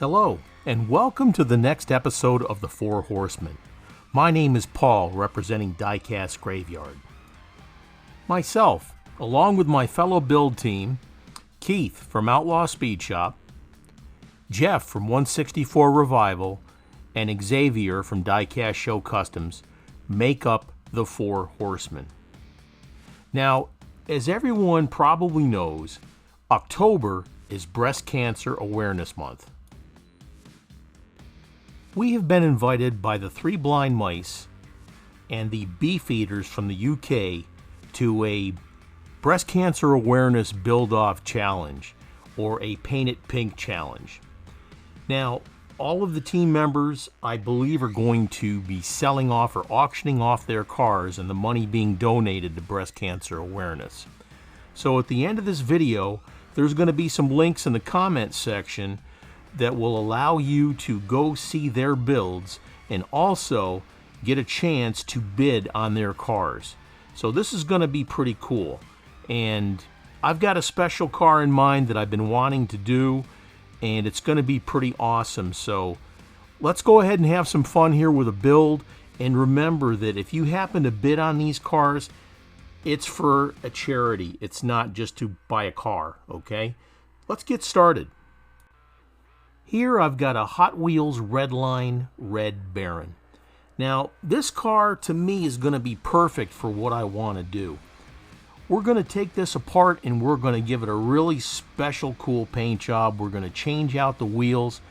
Hello, and welcome to the next episode of the Four Horsemen. My name is Paul, representing Diecast Graveyard. Myself, along with my fellow build team, Keith from Outlaw Speed Shop, Jeff from 164 Revival, and Xavier from Diecast Show Customs, make up the Four Horsemen. Now, as everyone probably knows, October is Breast Cancer Awareness Month. We have been invited by the Three Blind Mice and the Beefeaters from the UK to a Breast Cancer Awareness Build-Off Challenge, or a Paint It Pink Challenge. Now, all of the team members, I believe, are going to be selling off or auctioning off their cars and the money being donated to breast cancer awareness. So at the end of this video, there's going to be some links in the comments section that will allow you to go see their builds and also get a chance to bid on their cars. So this is going to be pretty cool. And I've got a special car in mind that I've been wanting to do, and it's going to be pretty awesome. So let's go ahead and have some fun here with a build. And remember that if you happen to bid on these cars, it's for a charity. It's not just to buy a car, okay? Let's get started. Here I've got a Hot Wheels Redline Red Baron. Now, this car to me is going to be perfect for what I want to do. We're going to take this apart and we're going to give it a really special cool paint job. We're going to change out the wheels,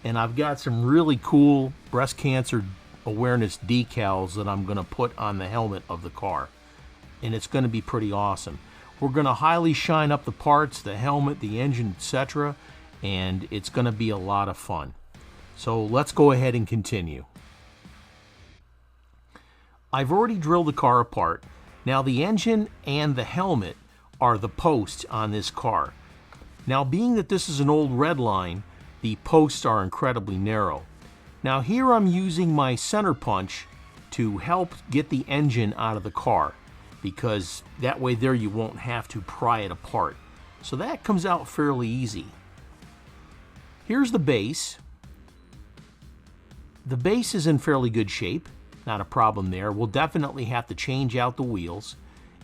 and I've got some really cool breast cancer awareness decals that I'm going to put on the helmet of the car, and it's going to be pretty awesome. We're going to highly shine up the parts, the helmet, the engine, etc., and it's going to be a lot of fun. So let's go ahead and continue. I've already drilled the car apart. Now the engine and the helmet are the posts on this car. Now, being that this is an old Redline, the posts are incredibly narrow. Now here I'm using my center punch to help get the engine out of the car, because that way there you won't have to pry it apart. So that comes out fairly easy. Here's the base. The base is in fairly good shape. Not a problem there. We'll definitely have to change out the wheels.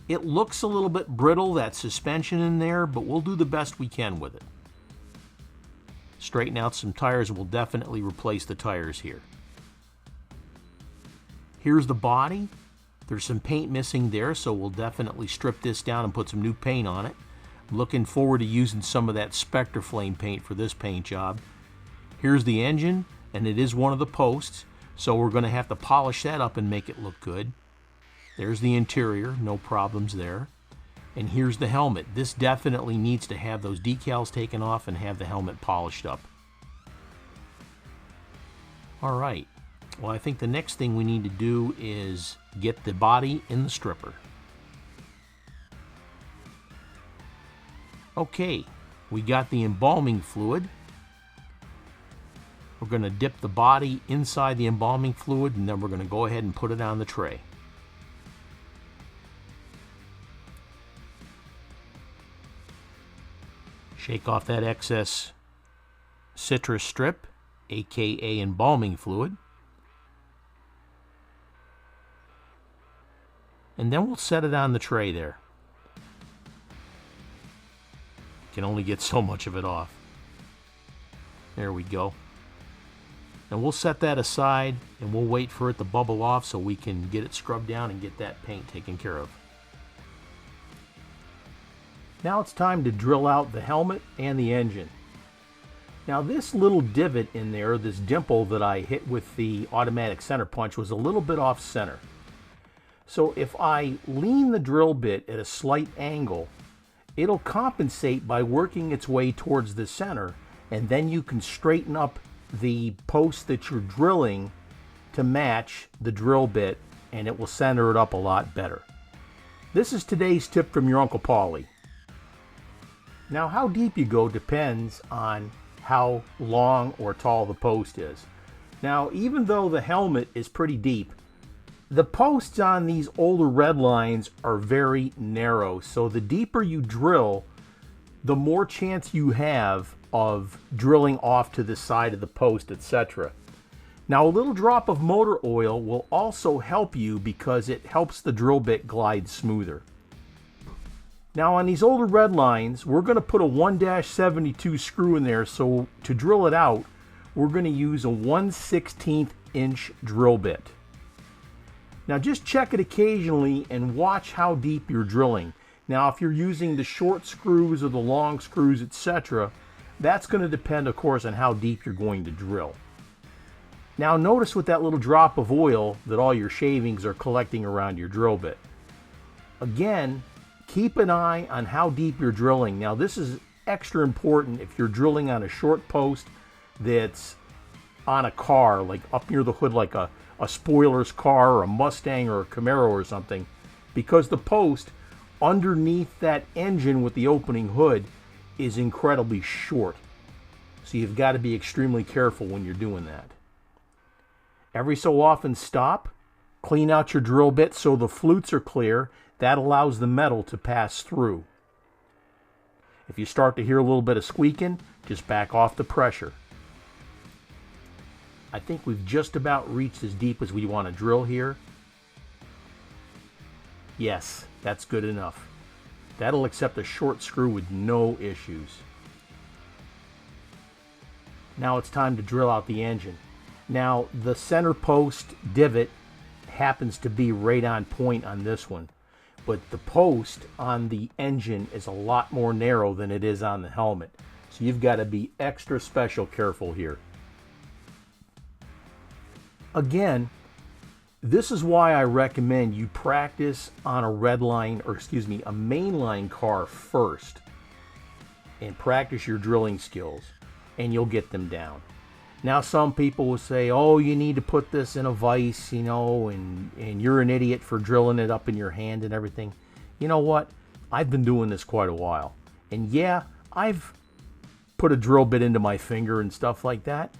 It looks a little bit brittle, that suspension in there, but we'll do the best we can with it. Straighten out some tires. We'll definitely replace the tires here. Here's the body. There's some paint missing there, so we'll definitely strip this down and put some new paint on it. I'm looking forward to using some of that Spectre Flame paint for this paint job. Here's the engine, and it is one of the posts. So we're going to have to polish that up and make it look good. There's the interior, no problems there. And here's the helmet. This definitely needs to have those decals taken off and have the helmet polished up. All right. Well, I think the next thing we need to do is get the body in the stripper. Okay, we got the embalming fluid. We're going to dip the body inside the embalming fluid, and then we're going to go ahead and put it on the tray. Shake off that excess citrus strip, aka embalming fluid. And then we'll set it on the tray there. Can only get so much of it off. There we go. And we'll set that aside and we'll wait for it to bubble off so we can get it scrubbed down and get that paint taken care of. Now it's time to drill out the helmet and the engine. Now this little divot in there, this dimple that I hit with the automatic center punch, was a little bit off center. So if I lean the drill bit at a slight angle, it'll compensate by working its way towards the center, and then you can straighten up the post that you're drilling to match the drill bit, and it will center it up a lot better. This is today's tip from your Uncle Paulie. Now, how deep you go depends on how long or tall the post is. Now, even though the helmet is pretty deep, the posts on these older Redlines are very narrow, so the deeper you drill, the more chance you have of drilling off to the side of the post, etc. Now, a little drop of motor oil will also help you because it helps the drill bit glide smoother. Now, on these older red lines, we're going to put a 1-72 screw in there, so to drill it out, we're going to use a 1/16 inch drill bit. Now, just check it occasionally and watch how deep you're drilling. Now, if you're using the short screws or the long screws, etc., that's going to depend, of course, on how deep you're going to drill. Now, notice with that little drop of oil that all your shavings are collecting around your drill bit. Again, keep an eye on how deep you're drilling. Now, this is extra important if you're drilling on a short post that's on a car, like up near the hood, like a spoiler's car or a Mustang or a Camaro or something, because the post underneath that engine with the opening hood is incredibly short. So you've got to be extremely careful when you're doing that. Every so often stop, clean out your drill bit so the flutes are clear. That allows the metal to pass through. If you start to hear a little bit of squeaking, just back off the pressure. I think we've just about reached as deep as we want to drill here. Yes, that's good enough. That'll accept a short screw with no issues. Now it's time to drill out the engine. Now, the center post divot happens to be right on point on this one, but the post on the engine is a lot more narrow than it is on the helmet. So you've got to be extra special careful here. Again, this is why I recommend you practice on a red line, or excuse me, a mainline car first, and practice your drilling skills, and you'll get them down. Now, some people will say, oh, you need to put this in a vise, you know, and you're an idiot for drilling it up in your hand and everything. You know what? I've been doing this quite a while. And yeah, I've put a drill bit into my finger and stuff like that.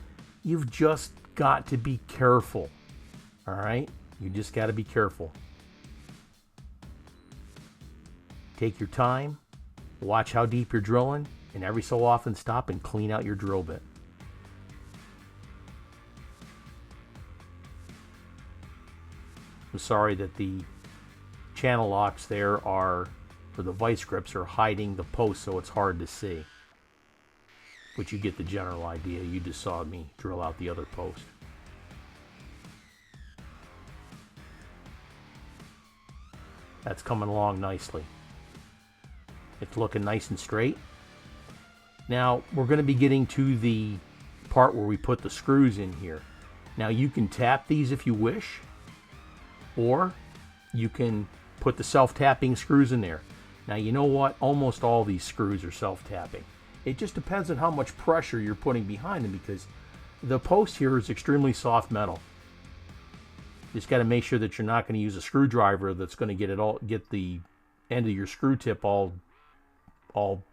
You've just got to be careful. All right? You just got to be careful. Take your time. Watch how deep you're drilling. And every so often stop and clean out your drill bit. I'm sorry that the channel locks there are, for the vice grips, are hiding the post so it's hard to see. But you get the general idea. You just saw me drill out the other post. That's coming along nicely. It's looking nice and straight. Now we're going to be getting to the part where we put the screws in here. Now you can tap these if you wish, or you can put the self-tapping screws in there. Now, you know what? Almost all these screws are self-tapping. It just depends on how much pressure you're putting behind them, because the post here is extremely soft metal. You just got to make sure that you're not going to use a screwdriver that's going to get the end of your screw tip all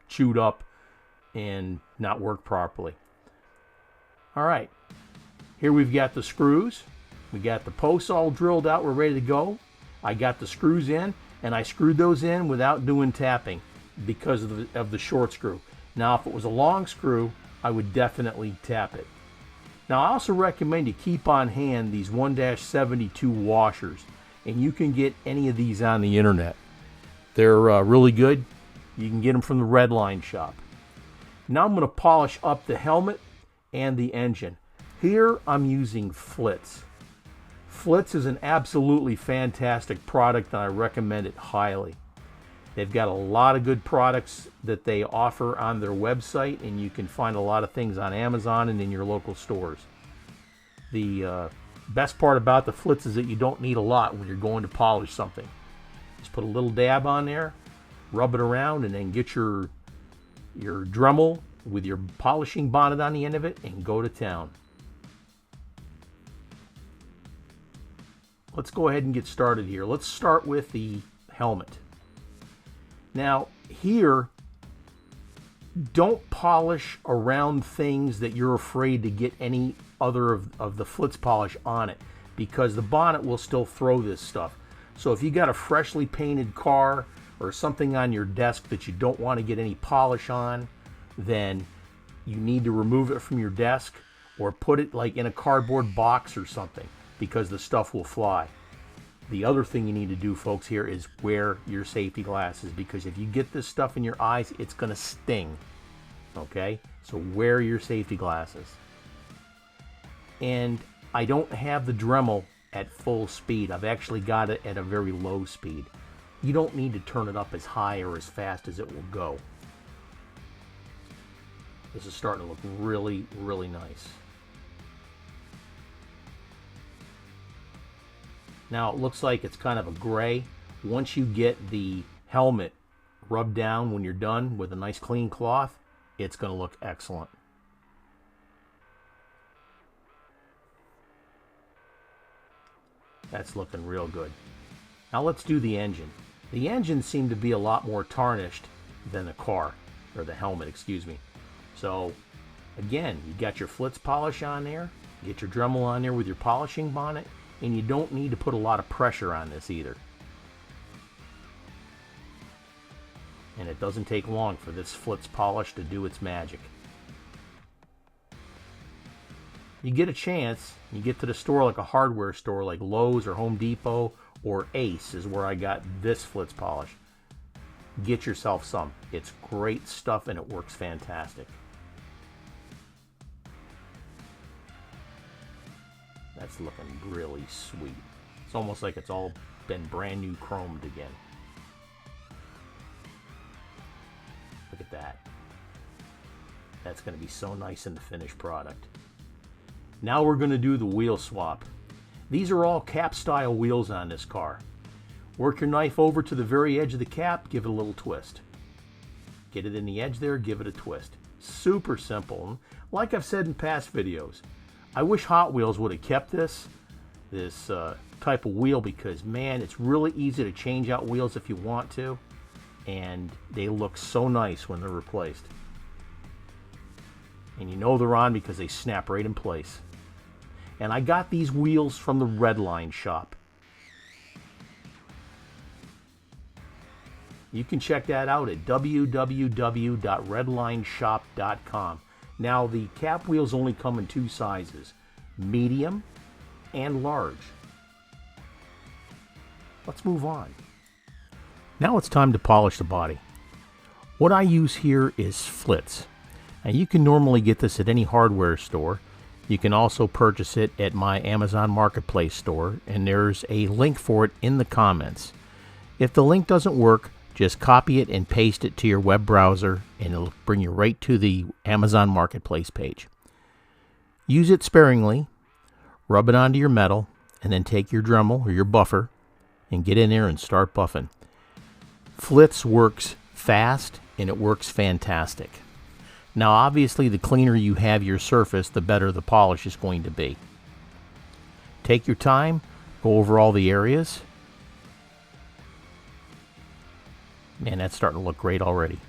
chewed up and not work properly. All right, here we've got the screws. We got the posts all drilled out. We're ready to go. I got the screws in, and I screwed those in without doing tapping because of the short screw. Now, if it was a long screw, I would definitely tap it. Now, I also recommend you keep on hand these 1-72 washers, and you can get any of these on the internet. They're really good. You can get them from the Redline shop. Now I'm going to polish up the helmet and the engine. Here I'm using Flitz. Flitz is an absolutely fantastic product, and I recommend it highly. They've got a lot of good products that they offer on their website, and you can find a lot of things on Amazon and in your local stores. The best part about the Flitz is that you don't need a lot when you're going to polish something. Just put a little dab on there, rub it around, and then get your Dremel with your polishing bonnet on the end of it and go to town. Let's go ahead and get started here. Let's start with the helmet. Now, here, don't polish around things that you're afraid to get any other of the Flitz polish on it, because the bonnet will still throw this stuff. So if you got a freshly painted car or something on your desk that you don't want to get any polish on, then you need to remove it from your desk or put it like in a cardboard box or something, because the stuff will fly. The other thing you need to do, folks, here is wear your safety glasses, because if you get this stuff in your eyes, it's going to sting. Okay? So wear your safety glasses. And I don't have the Dremel at full speed. I've actually got it at a very low speed. You don't need to turn it up as high or as fast as it will go. This is starting to look really, really nice. Now it looks like it's kind of a gray. Once you get the helmet rubbed down when you're done with a nice clean cloth, it's going to look excellent. That's looking real good. Now let's do the engine. The engine seemed to be a lot more tarnished than the car, or the helmet, excuse me. So again, you got your Flitz polish on there, get your Dremel on there with your polishing bonnet, and you don't need to put a lot of pressure on this either. And it doesn't take long for this Flitz polish to do its magic. You get a chance, you get to the store, like a hardware store like Lowe's or Home Depot or Ace is where I got this Flitz polish. Get yourself some. It's great stuff and it works fantastic. That's looking really sweet. It's almost like it's all been brand new chromed again. Look at that. That's going to be so nice in the finished product. Now we're going to do the wheel swap. These are all cap style wheels on this car. Work your knife over to the very edge of the cap, give it a little twist. Get it in the edge there, give it a twist. Super simple. Like I've said in past videos, I wish Hot Wheels would have kept this type of wheel, because man, it's really easy to change out wheels if you want to, and they look so nice when they're replaced. And you know they're on because they snap right in place. And I got these wheels from the Redline shop. You can check that out at www.redlineshop.com. Now the cap wheels only come in two sizes, medium and large. Let's move on. Now it's time to polish the body. What I use here is Flitz. Now you can normally get this at any hardware store. You can also purchase it at my Amazon Marketplace store, and there's a link for it in the comments. If the link doesn't work, just copy it and paste it to your web browser, and it'll bring you right to the Amazon Marketplace page. Use it sparingly, rub it onto your metal, and then take your Dremel or your buffer and get in there and start buffing. Flitz works fast and it works fantastic. Now obviously the cleaner you have your surface, the better the polish is going to be. Take your time, go over all the areas. Man, that's starting to look great already.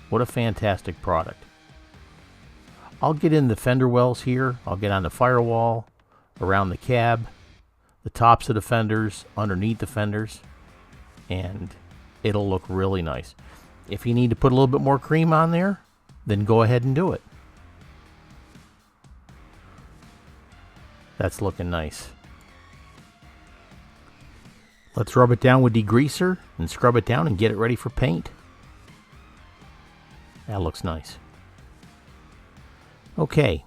What a fantastic product. I'll get in the fender wells here. I'll get on the firewall, around the cab, the tops of the fenders, underneath the fenders, and it'll look really nice. If you need to put a little bit more cream on there, then go ahead and do it. That's looking nice. Let's rub it down with degreaser and scrub it down and get it ready for paint. That looks nice. Okay,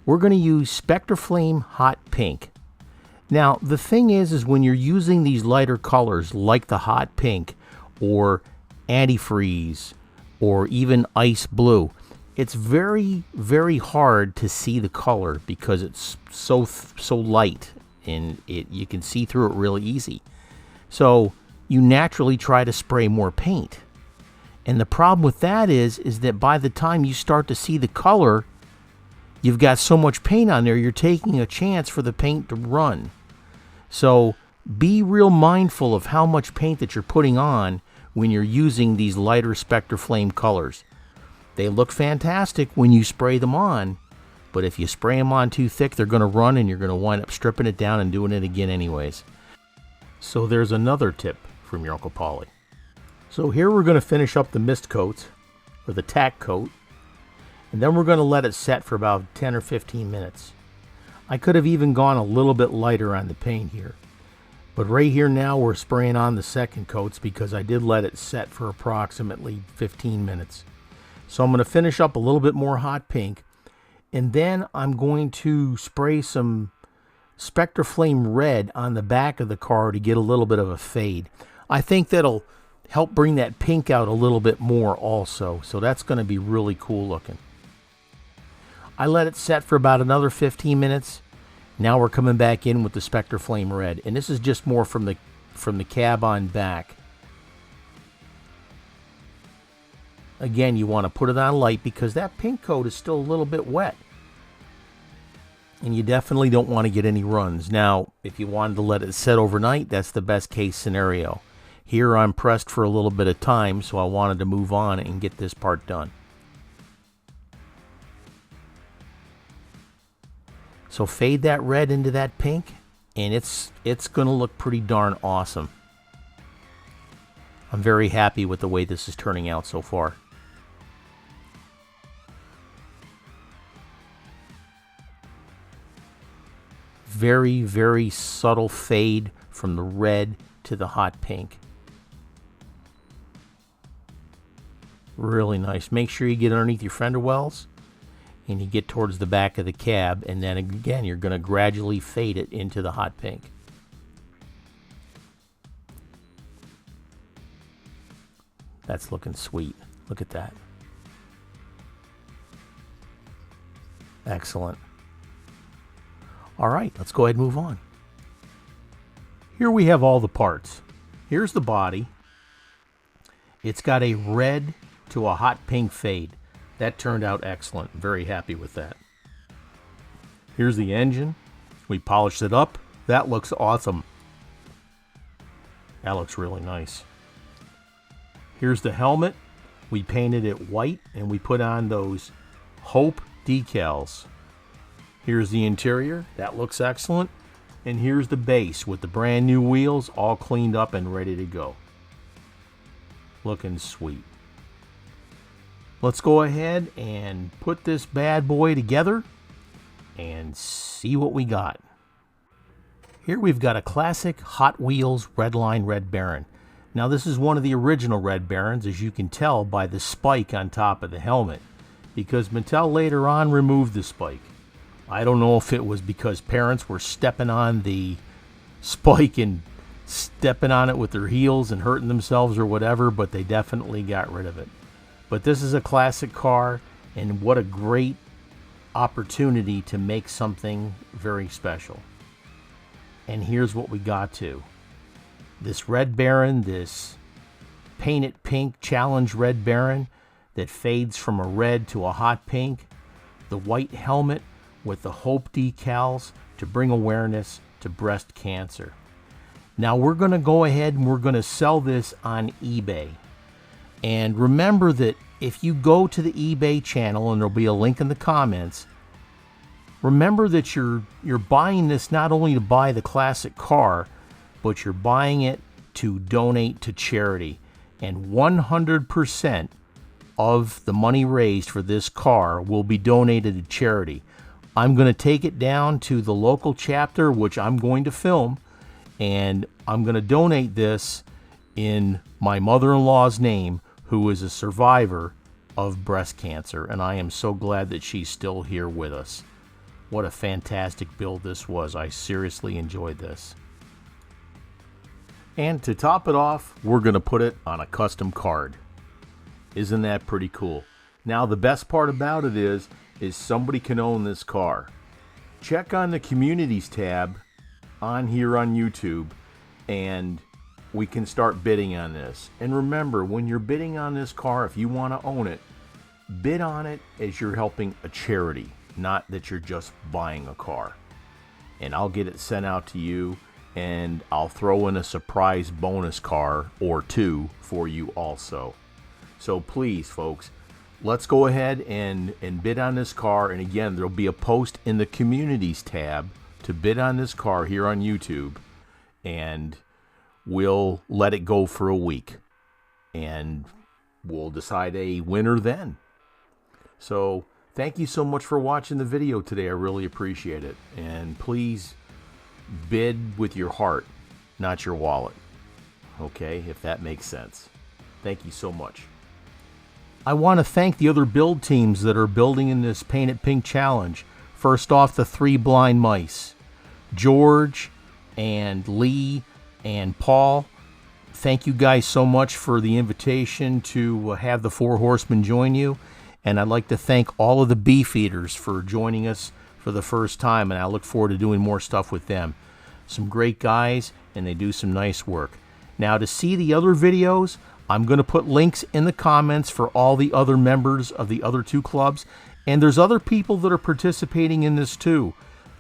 we're going to use Spectraflame Hot Pink. Now, the thing is when you're using these lighter colors like the hot pink or antifreeze or even ice blue, it's very, very hard to see the color because it's so light, and you can see through it really easy. So you naturally try to spray more paint. And the problem with that is that by the time you start to see the color, you've got so much paint on there, you're taking a chance for the paint to run. So be real mindful of how much paint that you're putting on when you're using these lighter Spectraflame colors. They look fantastic when you spray them on, but if you spray them on too thick, they're going to run and you're going to wind up stripping it down and doing it again anyways. So there's another tip from your Uncle Paulie. So here we're going to finish up the mist coats. or the tack coat. And then we're going to let it set for about 10 or 15 minutes. I could have even gone a little bit lighter on the paint here. But right here now we're spraying on the second coats because I did let it set for approximately 15 minutes. So I'm going to finish up a little bit more hot pink. And then I'm going to spray some Spectre Flame Red on the back of the car to get a little bit of a fade. I think that'll help bring that pink out a little bit more also. So that's going to be really cool looking. I let it set for about another 15 minutes. Now we're coming back in with the Spectre Flame Red. And this is just more from the cab on back. Again, you want to put it on light because that pink coat is still a little bit wet. And you definitely don't want to get any runs. Now, if you wanted to let it set overnight, that's the best case scenario. Here I'm pressed for a little bit of time, so I wanted to move on and get this part done. So fade that red into that pink, and it's going to look pretty darn awesome. I'm very happy with the way this is turning out so far. Very, very subtle fade from the red to the hot pink. Really nice. Make sure you get underneath your fender wells and you get towards the back of the cab, and then again you're going to gradually fade it into the hot pink. That's looking sweet. Look at that. Excellent. All right, let's go ahead and move on. Here we have all the parts. Here's the body. It's got a red to a hot pink fade. That turned out excellent. Very happy with that. Here's the engine. We polished it up. That looks awesome. That looks really nice. Here's the helmet. We painted it white and we put on those Hope decals. Here's the interior. That looks excellent. And here's the base with the brand new wheels all cleaned up and ready to go. Looking sweet. Let's go ahead and put this bad boy together and see what we got. Here we've got a classic Hot Wheels Redline Red Baron. Now this is one of the original Red Barons, as you can tell by the spike on top of the helmet, because Mattel later on removed the spike. I don't know if it was because parents were stepping on the spike and stepping on it with their heels and hurting themselves or whatever, but they definitely got rid of it. But this is a classic car, and what a great opportunity to make something very special. And here's what we got to. This Red Baron, this Paint It Pink Challenge Red Baron that fades from a red to a hot pink. The white helmet with the Hope decals to bring awareness to breast cancer. Now we're going to go ahead and we're going to sell this on eBay. And remember that if you go to the eBay channel, and there'll be a link in the comments, remember that you're buying this not only to buy the classic car, but you're buying it to donate to charity. And 100% of the money raised for this car will be donated to charity. I'm going to take it down to the local chapter, which I'm going to film, and I'm going to donate this in my mother-in-law's name, who is a survivor of breast cancer, and I am so glad that she's still here with us. What a fantastic build this was. I seriously enjoyed this. And to top it off, we're going to put it on a custom card. Isn't that pretty cool? Now the best part about it is somebody can own this car. Check on the communities tab on here on YouTube, and we can start bidding on this. And remember, when you're bidding on this car, if you want to own it, bid on it as you're helping a charity, not that you're just buying a car. And I'll get it sent out to you, and I'll throw in a surprise bonus car or two for you also. So please, folks, let's go ahead and bid on this car. And again, there'll be a post in the communities tab to bid on this car here on YouTube, and we'll let it go for a week. And we'll decide a winner then. So thank you so much for watching the video today. I really appreciate it. And please bid with your heart, not your wallet. Okay, if that makes sense. Thank you so much. I want to thank the other build teams that are building in this Paint It Pink challenge. First off, the Three Blind Mice. George and Lee and Paul. Thank you guys so much for the invitation to have the Four Horsemen join you. And I'd like to thank all of the Beefeaters for joining us for the first time. And I look forward to doing more stuff with them. Some great guys, and they do some nice work. Now, to see the other videos, I'm going to put links in the comments for all the other members of the other two clubs. And there's other people that are participating in this too,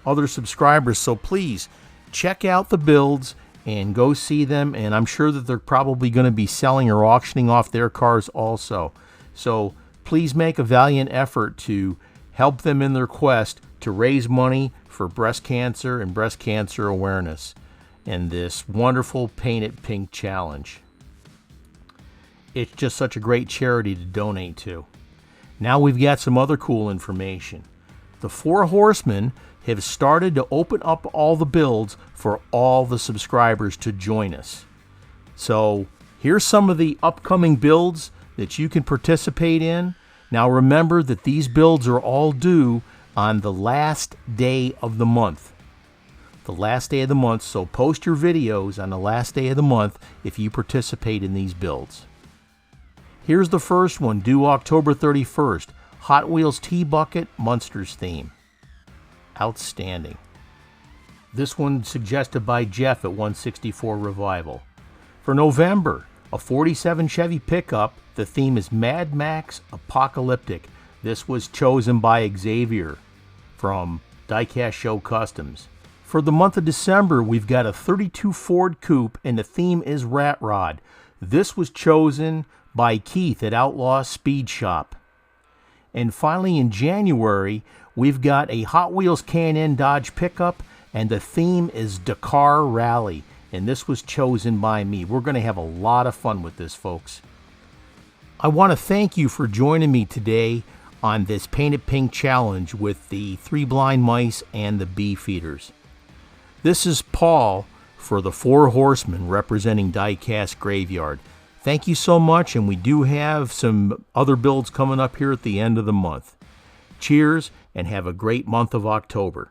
other subscribers. So please check out the builds and go see them. And I'm sure that they're probably going to be selling or auctioning off their cars also. So please make a valiant effort to help them in their quest to raise money for breast cancer and breast cancer awareness in this wonderful Paint It Pink challenge. It's just such a great charity to donate to. Now we've got some other cool information. The Four Horsemen have started to open up all the builds for all the subscribers to join us. So here's some of the upcoming builds that you can participate in. Now remember that these builds are all due on the last day of the month. The last day of the month, so post your videos on the last day of the month if you participate in these builds. Here's the first one, due October 31st. Hot Wheels T-Bucket Munsters theme. Outstanding. This one suggested by Jeff at 164 Revival. For November, a 47 Chevy pickup. The theme is Mad Max Apocalyptic. This was chosen by Xavier from Diecast Show Customs. For the month of December, we've got a 32 Ford Coupe, and the theme is Rat Rod. This was chosen by Keith at Outlaw Speed Shop. And finally, in January, we've got a Hot Wheels K&N Dodge pickup, and the theme is Dakar Rally. And this was chosen by me. We're going to have a lot of fun with this, folks. I want to thank you for joining me today on this Paint It Pink challenge with the Three Blind Mice and the Beefeaters. This is Paul for the Four Horsemen representing Diecast Graveyard. Thank you so much, and we do have some other builds coming up here at the end of the month. Cheers, and have a great month of October.